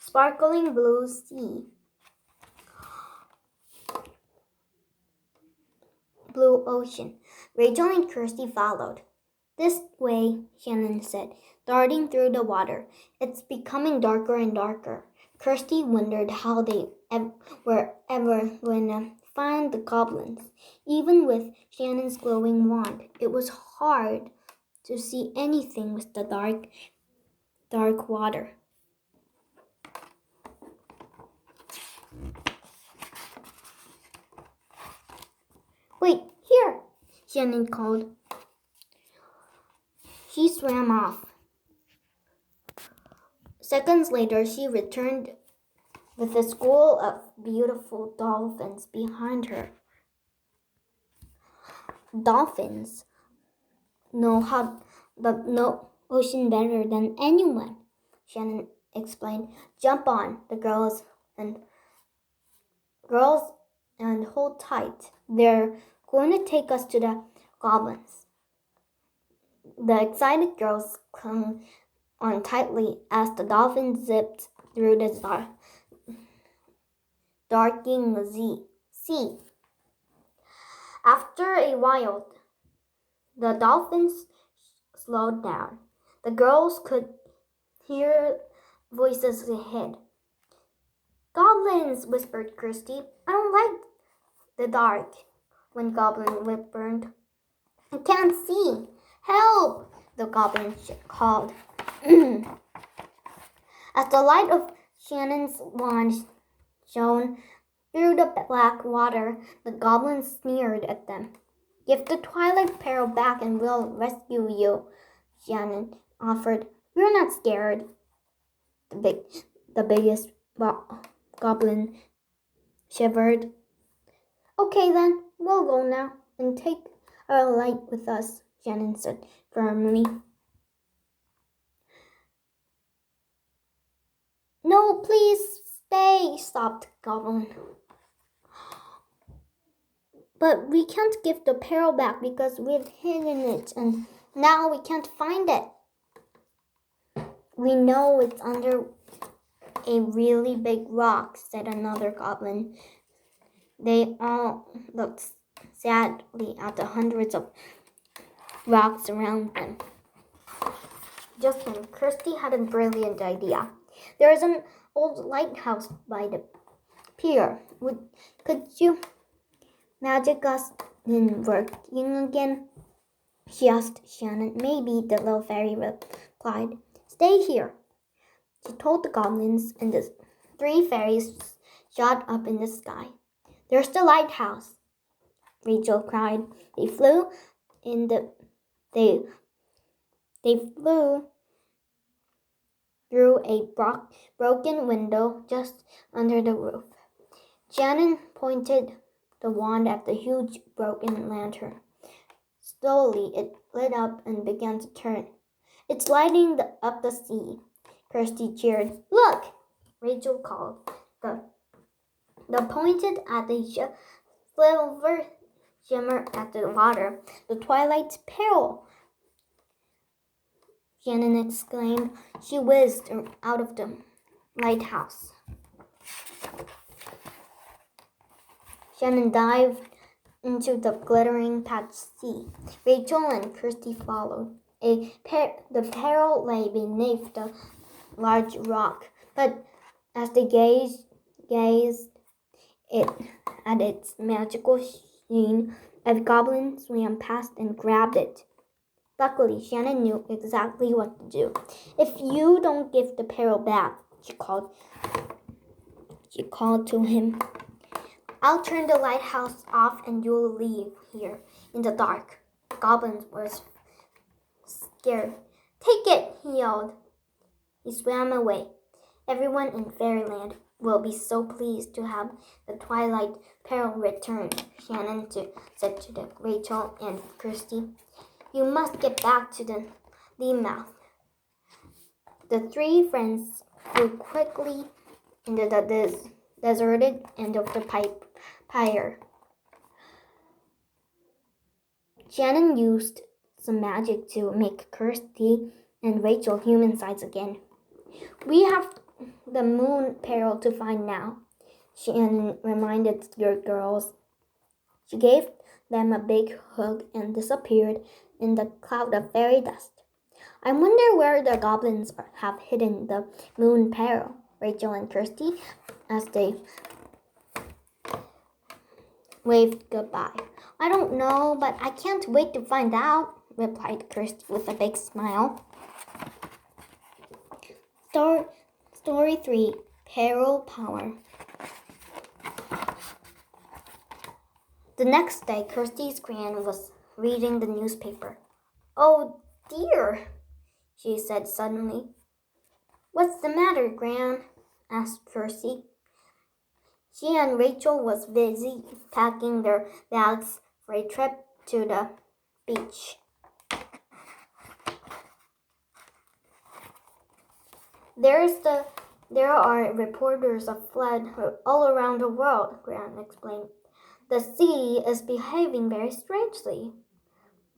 sparkling blue sea. Blue ocean. Rachel and Kirsty followed. This way, Shannon said, darting through the water. It's becoming darker and darker. Kirsty wondered how they were ever going to find the goblins. Even with Shannon's glowing wand, it was hard to see anything with the dark water. Wait, here, Shannon called. She swam off. Seconds later, she returned with a school of beautiful dolphins behind her. Dolphins know the ocean better than anyone, Shannon explained. Jump on, the girls and hold tight. They're going to take us to the goblins. The excited girls clung on tightly as the dolphins zipped through the darkening sea. After a while, the dolphins slowed down. The girls could hear voices ahead. Goblins, whispered Kirsty. I don't like the dark. When Goblin whispered, I can't see. Help! The goblin called. As the light of Shannon's wand shone through the black water, the goblins sneered at them. Give the Twilight Peril back and we'll rescue you, Shannon offered. We're not scared. The biggest goblin shivered. Okay then, we'll go now and take our light with us, Shannon said firmly. No, please stay, sobbed Goblin. But we can't give the peril back because we've hidden it and now we can't find it. We know it's under a really big rock, said another goblin. They all looked sadly at the hundreds of rocks around them. Just then, Kirsty had a brilliant idea. There is an old lighthouse by the pier. Could you magic us in working again? She asked Shannon. Maybe, the little fairy replied. Stay here. She told the goblins, and the three fairies shot up in the sky. There's the lighthouse, Rachel cried. They flew through a broken window just under the roof. Shannon pointed the wand at the huge broken lantern. Slowly, it lit up and began to turn. It's lighting up the sea, Kirsty cheered. Look, Rachel called. The pointed at the silver shimmer at the water. The Twilight's Peril, Shannon exclaimed. She whizzed out of the lighthouse. Shannon dived into the glittering patch sea. Rachel and Kirsty followed. The peril lay beneath the large rock, but as they gazed at its magical sheen, a goblin swam past and grabbed it. Luckily, Shannon knew exactly what to do. If you don't give the peril back, she called to him, I'll turn the lighthouse off and you'll leave here in the dark. The goblin was scared. Take it, he yelled. He swam away. Everyone in Fairyland will be so pleased to have the Twilight Peril return, Shannon said to Rachel and Kirsty. You must get back to the mouth. The three friends flew quickly into the deserted end of the pier. Shannon used some magic to make Kirsty and Rachel human size again. We have the moon peril to find now, Shannon reminded your girls. She gave them a big hug and disappeared in the cloud of fairy dust. I wonder where the goblins have hidden the moon peril, Rachel and Kirsty, as they waved goodbye. I don't know, but I can't wait to find out, replied Kirsty with a big smile. Story 3, Peril Power. The next day, Kirsty's gran was reading the newspaper. Oh dear, she said suddenly. What's the matter, Gran? Asked Kirsty. She and Rachel was busy packing their bags for a trip to the beach. There are reporters of flood all around the world, Gran explained. The sea is behaving very strangely.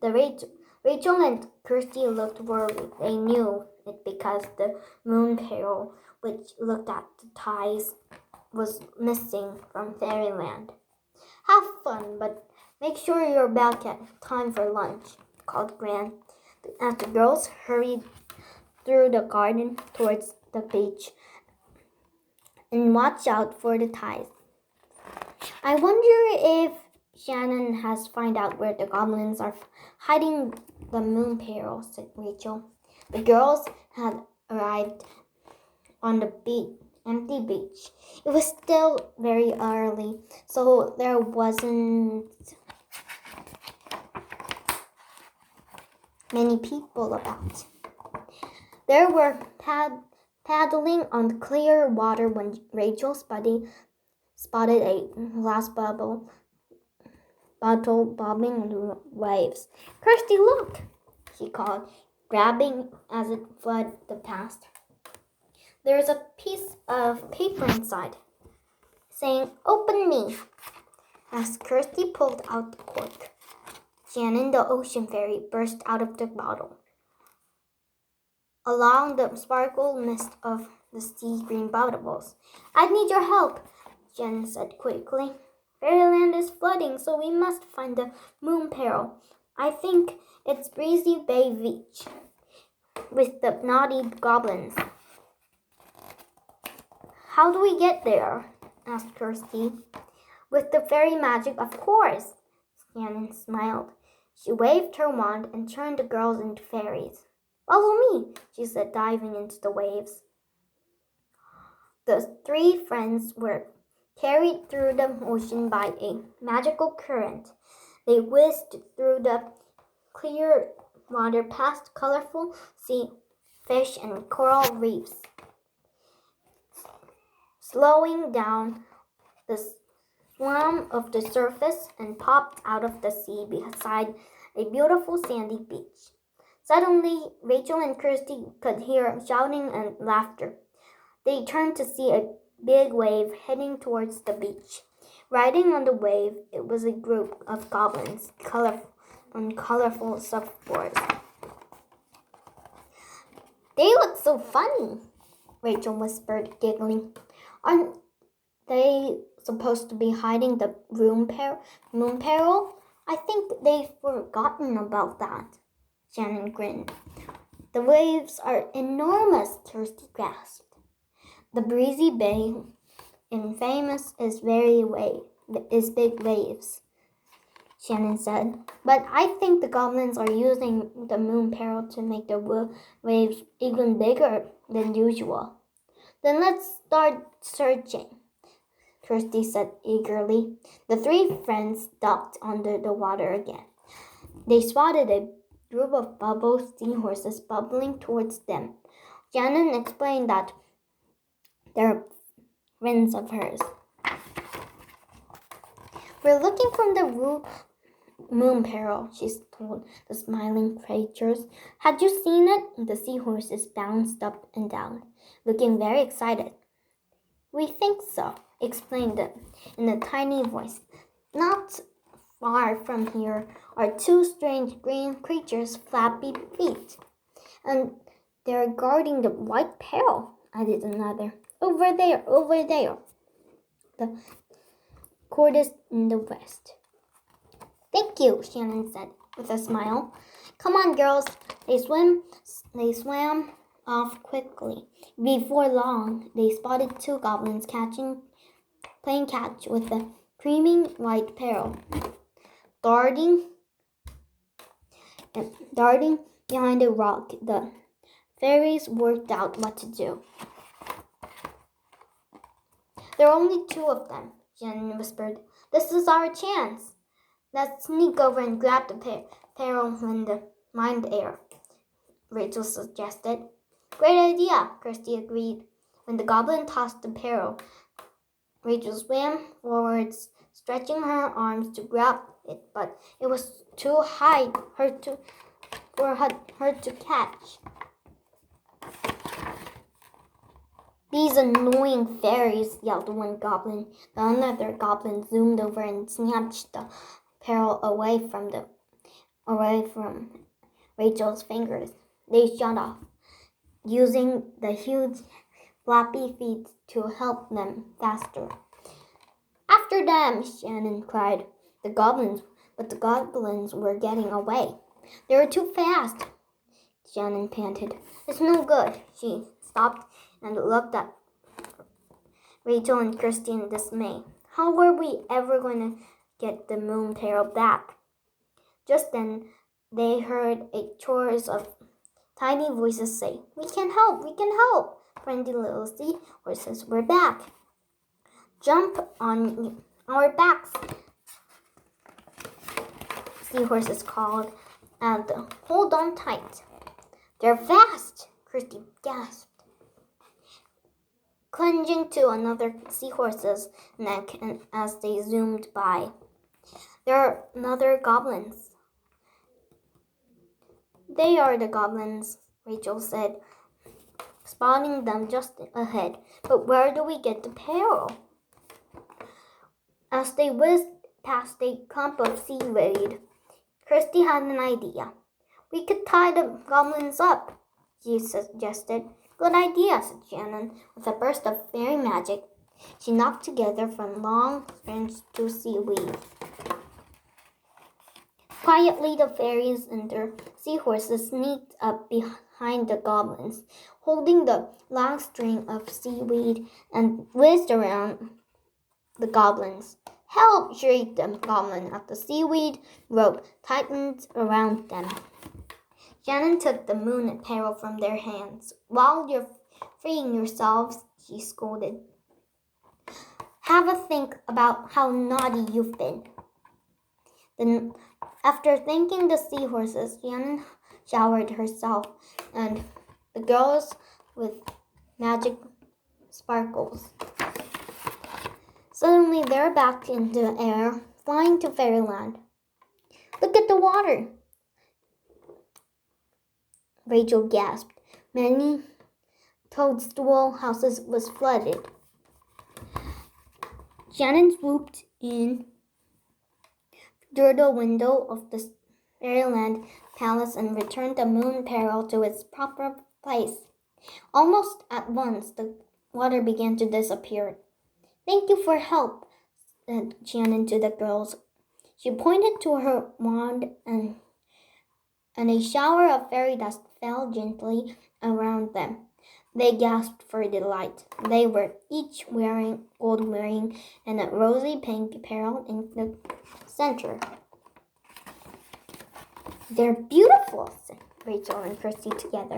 Rachel and Kirsty looked worried. They knew it because the moon peril, which looked at the tides, was missing from fairyland. Have fun, but make sure you're back at time for lunch, called Gran, as the girls hurried through the garden towards the beach. And watch out for the tides. I wonder if Shannon has found out where the goblins are hiding the moon peril, said Rachel. The girls had arrived on the empty beach. It was still very early, so there wasn't many people about. They were paddling on clear water when Rachel spotted a glass bottle bobbing in the waves. Kirsty, look, she called, grabbing as it flooded past. There's a piece of paper inside, saying, "Open me," as Kirsty pulled out the cork. Shannon, the ocean fairy, burst out of the bottle. Along the sparkle mist of the sea green bubbles. I need your help, Shannon said quickly. Fairyland is flooding, so we must find the moon peril. I think it's Breezy Bay Beach with the naughty goblins. How do we get there? Asked Kirsty. With the fairy magic, of course, Shannon smiled. She waved her wand and turned the girls into fairies. Follow me, she said, diving into the waves. The three friends were carried through the ocean by a magical current. They whisked through the clear water past colorful sea fish and coral reefs, slowing down the swam of the surface and popped out of the sea beside a beautiful sandy beach. Suddenly, Rachel and Kirsty could hear shouting and laughter. They turned to see a big wave heading towards the beach. Riding on the wave, it was a group of goblins on colorful surfboards. They look so funny, Rachel whispered, giggling. Aren't they supposed to be hiding the moon peril? I think they've forgotten about that. Shannon grinned. The waves are enormous, Kirsty gasped. The breezy bay in famous is big waves, Shannon said. But I think the goblins are using the moon peril to make the waves even bigger than usual. Then let's start searching, Kirsty said eagerly. The three friends ducked under the water again. They spotted a group of bubble seahorses bubbling towards them. Shannon explained that they're friends of hers. We're looking for the moon peril, she told the smiling creatures. Had you seen it? The seahorses bounced up and down, looking very excited. We think so, explained it in a tiny voice. Not far from here are two strange green creatures' flappy feet, and they're guarding the white peril. added another. Over there, over there. The court in the west. Thank you, Shannon said with a smile. Come on, girls. They swam off quickly. Before long, they spotted two goblins playing catch with a creaming white parrot. Darting behind a rock, the fairies worked out what to do. There are only two of them, Shannon whispered. This is our chance. Let's sneak over and grab the parrot in the mind-air, Rachel suggested. Great idea, Kirsty agreed. When the goblin tossed the parrot, Rachel swam forwards, stretching her arms to grab it, but it was too high for her to catch. These annoying fairies, yelled one goblin. The another goblin zoomed over and snatched the parrot away from Rachel's fingers. They shot off, using the huge floppy feet to help them faster. After them, Shannon cried. But the goblins were getting away. They were too fast, Shannon panted. It's no good. She stopped and looked at Rachel and Kirsty in dismay. How were we ever going to get the moon parrot back? Just then, they heard a chorus of tiny voices say, We can help! We can help! Friendly little seahorses, we're back. Jump on our backs, seahorses called, and hold on tight. They're fast, Kirsty gasped, clinging to another seahorse's neck and as they zoomed by. There are another goblins. They are the goblins, Rachel said, spotting them just ahead. But where do we get the parrot? As they whizzed past a clump of seaweed, Kirsty had an idea. We could tie the goblins up, she suggested. Good idea, said Shannon. With a burst of fairy magic, she knocked together from long strands to seaweed. Quietly, the fairies and their seahorses sneaked up behind the goblins, holding the long string of seaweed, and whizzed around the goblins. Help! Shrieked the goblin as the seaweed rope tightened around them. Shannon took the moon parrot from their hands. While you're freeing yourselves, she scolded. Have a think about how naughty you've been. Then, after thanking the seahorses, Shannon showered herself and the girls with magic sparkles. Suddenly, they're back in the air, flying to fairyland. Look at the water, Rachel gasped. Many toadstool houses was flooded. Shannon swooped in through the window of the fairyland palace and returned the moon parrot to its proper place. Almost at once, the water began to disappear. Thank you for help, said Shannon to the girls. She pointed to her wand and a shower of fairy dust fell gently around them. They gasped for delight. They were each wearing gold earring and a rosy pink parrot in the center. They're beautiful, said Rachel and Kirsty together.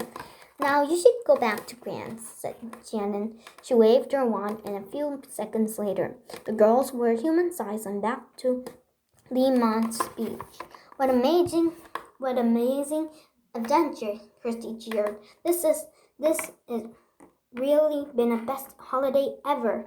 Now you should go back to Grant's, said Shannon. She waved her wand, and a few seconds later, the girls were human-sized and back to Lemont's beach. What amazing adventure, Kirsty cheered. This has really been the best holiday ever.